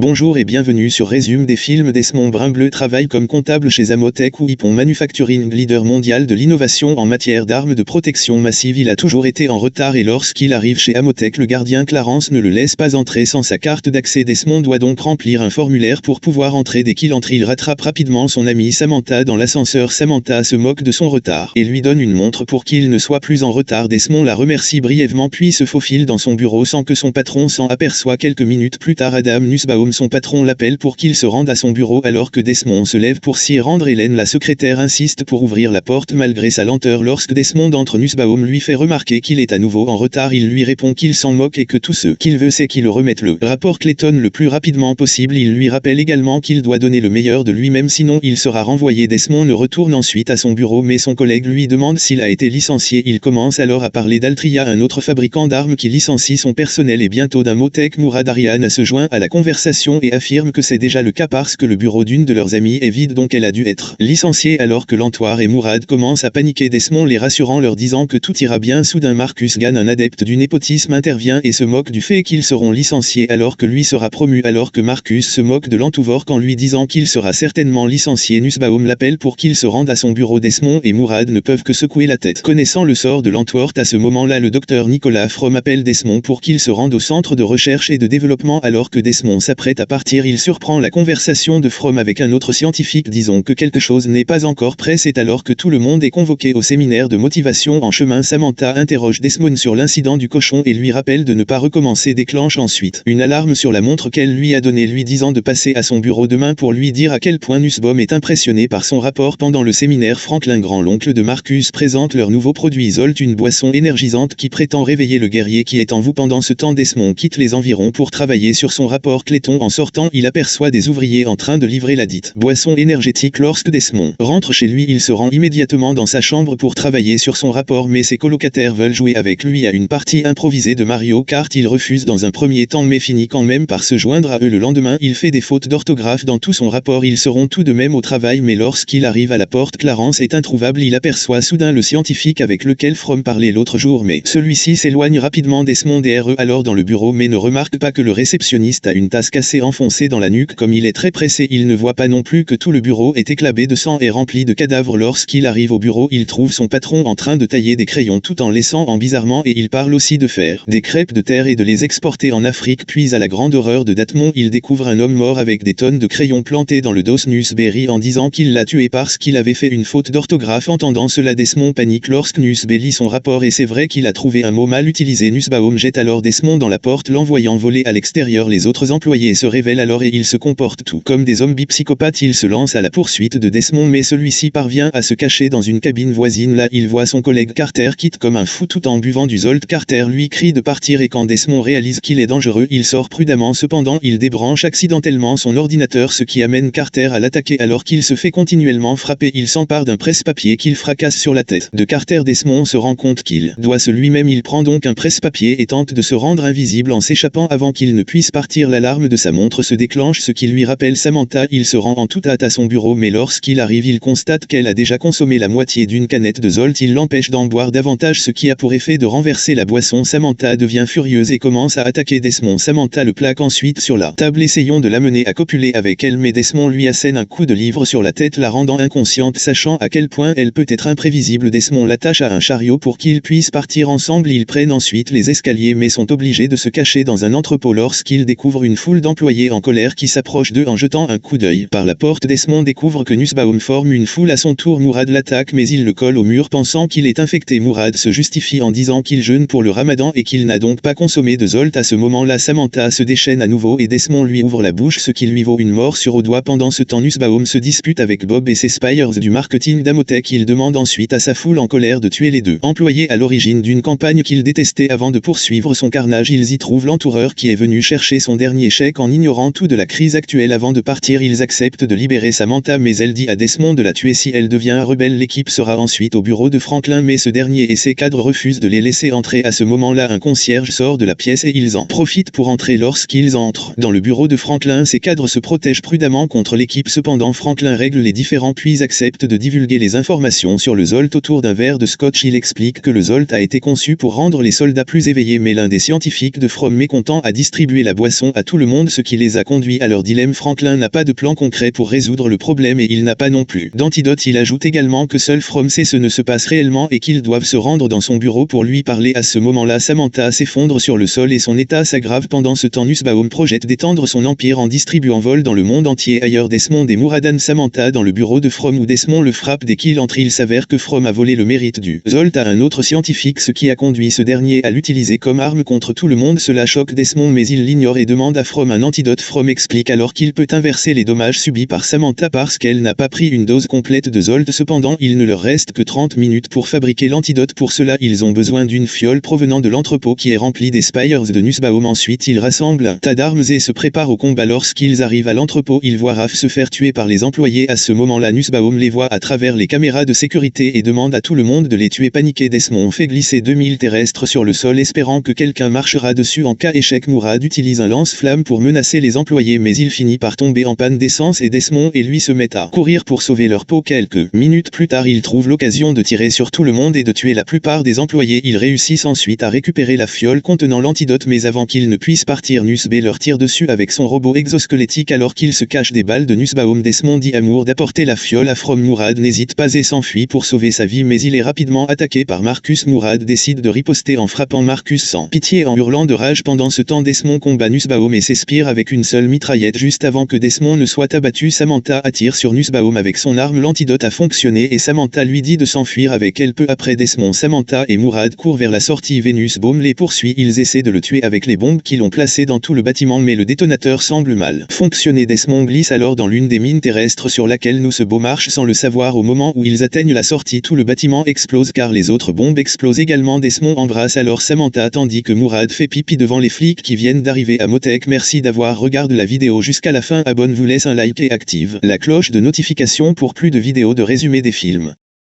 Bonjour et bienvenue sur Résume des films. Desmond Brinbleu travaille comme comptable chez Amotech ou Ippon Manufacturing, leader mondial de l'innovation en matière d'armes de protection massive. Il a toujours été en retard et lorsqu'il arrive chez Amotech, le gardien Clarence ne le laisse pas entrer sans sa carte d'accès. Desmond doit donc remplir un formulaire pour pouvoir entrer. Dès qu'il entre, il rattrape rapidement son amie Samantha dans l'ascenseur. Samantha se moque de son retard et lui donne une montre pour qu'il ne soit plus en retard. Desmond la remercie brièvement puis se faufile dans son bureau sans que son patron s'en aperçoive. Quelques minutes plus tard, Adam Nussbaum, son patron, l'appelle pour qu'il se rende à son bureau alors que Desmond se lève pour s'y rendre. Hélène, la secrétaire, insiste pour ouvrir la porte malgré sa lenteur. Lorsque Desmond entre, Nussbaum lui fait remarquer qu'il est à nouveau en retard. Il lui répond qu'il s'en moque et que tout ce qu'il veut c'est qu'il remette le rapport Clayton le plus rapidement possible. Il lui rappelle également qu'il doit donner le meilleur de lui-même sinon il sera renvoyé. Desmond ne retourne ensuite à son bureau mais son collègue lui demande s'il a été licencié. Il commence alors à parler d'Altria, un autre fabricant d'armes qui licencie son personnel, et bientôt d'Amotech. Mourad Ariane se joint à la conversation et affirme que c'est déjà le cas parce que le bureau d'une de leurs amies est vide, donc elle a dû être licenciée. Alors que Lantoire et Mourad commencent à paniquer, Desmond les rassurant, leur disant que tout ira bien. Soudain, Marcus Gann, un adepte du népotisme, intervient et se moque du fait qu'ils seront licenciés alors que lui sera promu. Alors que Marcus se moque de l'entouvor en lui disant qu'il sera certainement licencié, Nussbaum l'appelle pour qu'il se rende à son bureau. Desmond et Mourad ne peuvent que secouer la tête. Connaissant le sort de l'Antworth, à ce moment-là, le docteur Nicolas Fromm appelle Desmond pour qu'il se rende au centre de recherche et de développement. Alors que Desmond s'apprête à partir, il surprend la conversation de Fromm avec un autre scientifique, disons que quelque chose n'est pas encore prêt. C'est alors que tout le monde est convoqué au séminaire de motivation. En chemin, Samantha interroge Desmond sur l'incident du cochon et lui rappelle de ne pas recommencer. Déclenche ensuite une alarme sur la montre qu'elle lui a donnée, lui disant de passer à son bureau demain pour lui dire à quel point Nussbaum est impressionné par son rapport. Pendant le séminaire, Franklin, grand-l'oncle de Marcus, présente leur nouveau produit Zolt, une boisson énergisante qui prétend réveiller le guerrier qui est en vous. Pendant ce temps, Desmond quitte les environs pour travailler sur son rapport Clayton. En sortant, il aperçoit des ouvriers en train de livrer la dite boisson énergétique. Lorsque Desmond rentre chez lui, il se rend immédiatement dans sa chambre pour travailler sur son rapport, mais ses colocataires veulent jouer avec lui à une partie improvisée de Mario Kart. Il refuse dans un premier temps mais finit quand même par se joindre à eux. Le lendemain, il fait des fautes d'orthographe dans tout son rapport. Ils seront tout de même au travail, mais lorsqu'il arrive à la porte, Clarence est introuvable. Il aperçoit soudain le scientifique avec lequel Fromm parlait l'autre jour, mais celui-ci s'éloigne rapidement. Desmond est alors dans le bureau mais ne remarque pas que le réceptionniste a une tasse cassée enfoncée dans la nuque. Comme il est très pressé, il ne voit pas non plus que tout le bureau est éclabé de sang et rempli de cadavres. Lorsqu'il arrive au bureau, il trouve son patron en train de tailler des crayons tout en laissant en bizarrement, et il parle aussi de faire des crêpes de terre et de les exporter en Afrique. Puis à la grande horreur de Datmon, il découvre un homme mort avec des tonnes de crayons plantés dans le dos. Nussberry en disant qu'il l'a tué parce qu'il avait fait une faute d'orthographe. Entendant cela, Desmond panique lorsque Nussberry lit son rapport et c'est vrai qu'il a trouvé un mot mal utilisé. Nussbaum jette alors Desmond dans la porte, l'envoyant voler à l'extérieur. Les autres employés se révèlent alors et ils se comportent tout comme des zombies psychopathes. Ils se lancent à la poursuite de Desmond mais celui-ci parvient à se cacher dans une cabine voisine. Là, il voit son collègue Carter quitte comme un fou tout en buvant du Zolt. Carter lui crie de partir et quand Desmond réalise qu'il est dangereux, il sort prudemment. Cependant, il débranche accidentellement son ordinateur, ce qui amène Carter à l'attaquer. Alors qu'il se fait continuellement frapper, il s'empare d'un presse-papier qu'il fracasse sur la tête de Carter. Desmond se rend compte qu'il doit se lui-même. Il prend donc un presse-papier et tente de se rendre invisible en s'échappant avant qu'il ne puisse partir. L'alarme de sa montre se déclenche, ce qui lui rappelle Samantha. Il se rend en toute hâte à son bureau mais lorsqu'il arrive, il constate qu'elle a déjà consommé la moitié d'une canette de Zolt. Il l'empêche d'en boire davantage, ce qui a pour effet de renverser la boisson. Samantha devient furieuse et commence à attaquer Desmond. Samantha le plaque ensuite sur la table, essayant de l'amener à copuler avec elle, mais Desmond lui assène un coup de livre sur la tête, la rendant inconsciente. Sachant à quel point elle peut être imprévisible, Desmond l'attache à un chariot pour qu'ils puissent partir ensemble. Ils prennent ensuite les escaliers mais sont obligés de se cacher dans un entrepôt lorsqu'ils découvrent une foule d'employés en colère qui s'approche d'eux. En jetant un coup d'œil par la porte, Desmond découvre que Nussbaum forme une foule à son tour. Mourad l'attaque mais il le colle au mur pensant qu'il est infecté. Mourad se justifie en disant qu'il jeûne pour le ramadan et qu'il n'a donc pas consommé de Zolt. À ce moment-là, Samantha se déchaîne à nouveau et Desmond lui ouvre la bouche, ce qui lui vaut une morsure au doigt. Pendant ce temps, Nussbaum se dispute avec Bob et ses Spires du marketing d'Amotech. Il demande ensuite à sa foule en colère de tuer les deux employés à l'origine d'une campagne qu'il détestait. Avant de poursuivre son carnage, ils y trouvent l'entoureur qui est venu chercher son dernier chèque. En ignorant tout de la crise actuelle, avant de partir, ils acceptent de libérer Samantha mais elle dit à Desmond de la tuer si elle devient un rebelle. L'équipe sera ensuite au bureau de Franklin mais ce dernier et ses cadres refusent de les laisser entrer. À ce moment-là, un concierge sort de la pièce et ils en profitent pour entrer. Lorsqu'ils entrent dans le bureau de Franklin, ses cadres se protègent prudemment contre l'équipe. Cependant, Franklin règle les différends puis accepte de divulguer les informations sur le Zolt autour d'un verre de scotch. Il explique que le Zolt a été conçu pour rendre les soldats plus éveillés mais l'un des scientifiques de Fromm, mécontent, a distribué la boisson à tout le monde. demandent ce qui les a conduits à leur dilemme. Franklin n'a pas de plan concret pour résoudre le problème et il n'a pas non plus d'antidote. Il ajoute également que seul From sait ce ne se passe réellement et qu'ils doivent se rendre dans son bureau pour lui parler. À ce moment-là, Samantha s'effondre sur le sol et son état s'aggrave. Pendant ce temps, Nussbaum projette d'étendre son empire en distribuant vol dans le monde entier. Ailleurs, Desmond et Muradan Samantha dans le bureau de From où Desmond le frappe dès qu'il entre. Il s'avère que From a volé le mérite du Zolt à un autre scientifique, ce qui a conduit ce dernier à l'utiliser comme arme contre tout le monde. Cela choque Desmond mais il l'ignore et demande à From un antidote. From explique alors qu'il peut inverser les dommages subis par Samantha parce qu'elle n'a pas pris une dose complète de Zolt. Cependant, il ne leur reste que 30 minutes pour fabriquer l'antidote. Pour cela, ils ont besoin d'une fiole provenant de l'entrepôt qui est remplie des Spires de Nussbaum. Ensuite, ils rassemblent un tas d'armes et se préparent au combat. Lorsqu'ils arrivent à l'entrepôt, ils voient Raph se faire tuer par les employés. À ce moment-là, Nussbaum les voit à travers les caméras de sécurité et demande à tout le monde de les tuer. Paniqué, Desmond fait glisser 2000 terrestres sur le sol espérant que quelqu'un marchera dessus. En cas échec, Murad utilise un lance-flamme pour menacer les employés mais il finit par tomber en panne d'essence et Desmond et lui se mettent à courir pour sauver leur peau. Quelques minutes plus tard, ils trouvent l'occasion de tirer sur tout le monde et de tuer la plupart des employés. Ils réussissent ensuite à récupérer la fiole contenant l'antidote mais avant qu'ils ne puissent partir, Nussbaum leur tire dessus avec son robot exosquelettique alors qu'il se cache des balles de Nussbaum. Desmond dit à Moore d'apporter la fiole à From. Murad n'hésite pas et s'enfuit pour sauver sa vie mais il est rapidement attaqué par Marcus. Murad décide de riposter en frappant Marcus sans pitié et en hurlant de rage. Pendant ce temps, Desmond combat Nussbaum et s'espire avec une seule mitraillette. Juste avant que Desmond ne soit abattu, Samantha attire sur Nussbaum avec son arme. L'antidote a fonctionné et Samantha lui dit de s'enfuir avec elle. Peu après, Desmond, Samantha et Murad courent vers la sortie. Nussbaum les poursuit. Ils essaient de le tuer avec les bombes qu'ils ont placées dans tout le bâtiment mais le détonateur semble mal fonctionner. Desmond glisse alors dans l'une des mines terrestres sur laquelle Nussbaum marche sans le savoir. Au moment où ils atteignent la sortie, tout le bâtiment explose car les autres bombes explosent également. Desmond embrasse alors Samantha tandis que Murad fait pipi devant les flics qui viennent d'arriver à Motec. Merci d'avoir regardé la vidéo jusqu'à la fin. Abonne-vous, laisse un like et active la cloche de notification pour plus de vidéos de résumé des films.